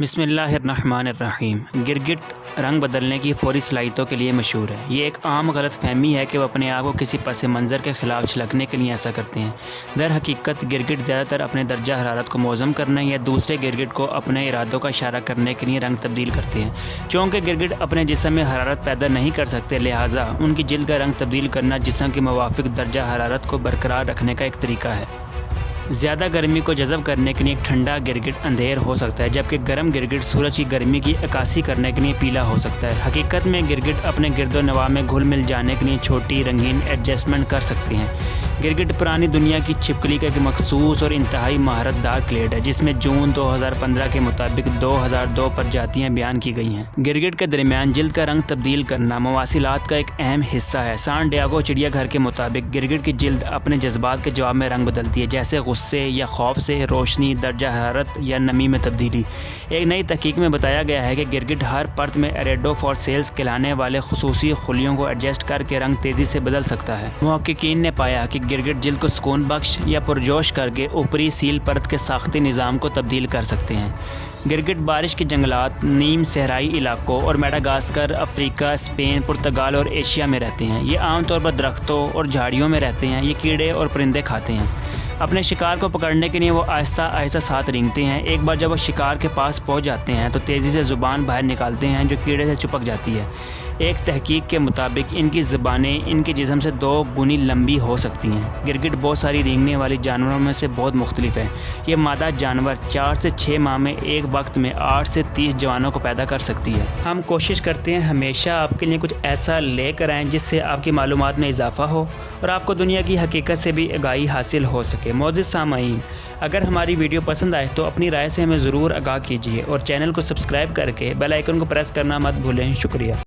बिस्मिल्लाहिर्रहमानिर्रहीम। गिरगिट रंग बदलने की फौरी सलाहियतों के लिए मशहूर है। ये एक आम गलत फहमी है कि वो अपने आप को किसी पस मंज़र के ख़िलाफ़ झलकने के लिए ऐसा करते हैं। दर हकीकत गिरगिट ज़्यादातर अपने दर्जा हरारत को मौज़म करने या दूसरे गिरगिट को अपने इरादों का इशारा करने के लिए रंग तब्दील करते हैं। चूँकि गिरगिट अपने जिस्म में हरारत पैदा नहीं कर सकते, लिहाजा उनकी जिल्द का रंग तब्दील करना जिस्म के मुवाफ़िक दर्जा हरारत को बरकरार रखने का एक तरीका है। ज़्यादा गर्मी को जज़ब करने के लिए एक ठंडा गिरगिट अंधेर हो सकता है, जबकि गर्म गिरगिट सूरज की गर्मी की अक्कासी करने के लिए पीला हो सकता है। हकीकत में गिरगिट अपने गिरदो नवा में घुल मिल जाने के लिए छोटी रंगीन एडजस्टमेंट कर सकते हैं। गिरगिट पुरानी दुनिया की छिपकली का एक मखसूस और इंतहाई महारतदार क्लेड है, जिसमें जून 2015 के मुताबिक 2002 प्रजातियाँ बयान की गई हैं। गिरगिट के दरमियान जिल्द का रंग तब्दील करना मवासिलात का एक अहम हिस्सा है। सान डियागो चिड़ियाघर के मुताबिक गिरगिट की जिल्द अपने जज्बात के जवाब में रंग बदलती है, जैसे गुस्से या खौफ से रोशनी, दर्जा हरारत या नमी में तब्दीली। एक नई तहकीक में बताया गया है कि गिरगिट हर परत में एरेडोफोर्सेल्स कहलाने वाले खुसूसी खुलियों को एडजस्ट करके रंग तेज़ी से बदल सकता है। मुहक्किकीन ने पाया कि गिरगिट जिल्द को सुकून बख्श या पुरजोश करके ऊपरी सील परत के साख्ती निज़ाम को तब्दील कर सकते हैं। गिरगिट बारिश के जंगलात, नीम सहराई इलाकों और मेडागास्कर, अफ्रीका, स्पेन, पुर्तगाल और एशिया में रहते हैं। ये आमतौर पर दरख्तों और झाड़ियों में रहते हैं। ये कीड़े और परिंदे खाते हैं। अपने शिकार को पकड़ने के लिए वो आहिस्ता आहिस्ता साथ रेंगते हैं। एक बार जब वो शिकार के पास पहुंच जाते हैं तो तेज़ी से ज़ुबान बाहर निकालते हैं, जो कीड़े से चिपक जाती है। एक तहकीक के मुताबिक इनकी ज़ुबानें इनके जिस्म से 2 गुनी लंबी हो सकती हैं। गिरगिट बहुत सारी रेंगने वाली जानवरों में से बहुत मुख्तलिफ है। ये मादा जानवर 4 से 6 माह में एक वक्त में 8 से 30 जवानों को पैदा कर सकती है। हम कोशिश करते हैं हमेशा आपके लिए कुछ ऐसा लेकर आएँ जिससे आपकी मालूमात में इजाफ़ा हो और आपको दुनिया की हकीकत से भी आगाही हासिल हो सके। मोअज़्ज़िज़ सामाईन, अगर हमारी वीडियो पसंद आए तो अपनी राय से हमें ज़रूर आगाह कीजिए और चैनल को सब्सक्राइब करके बेल आइकन को प्रेस करना मत भूलें। शुक्रिया।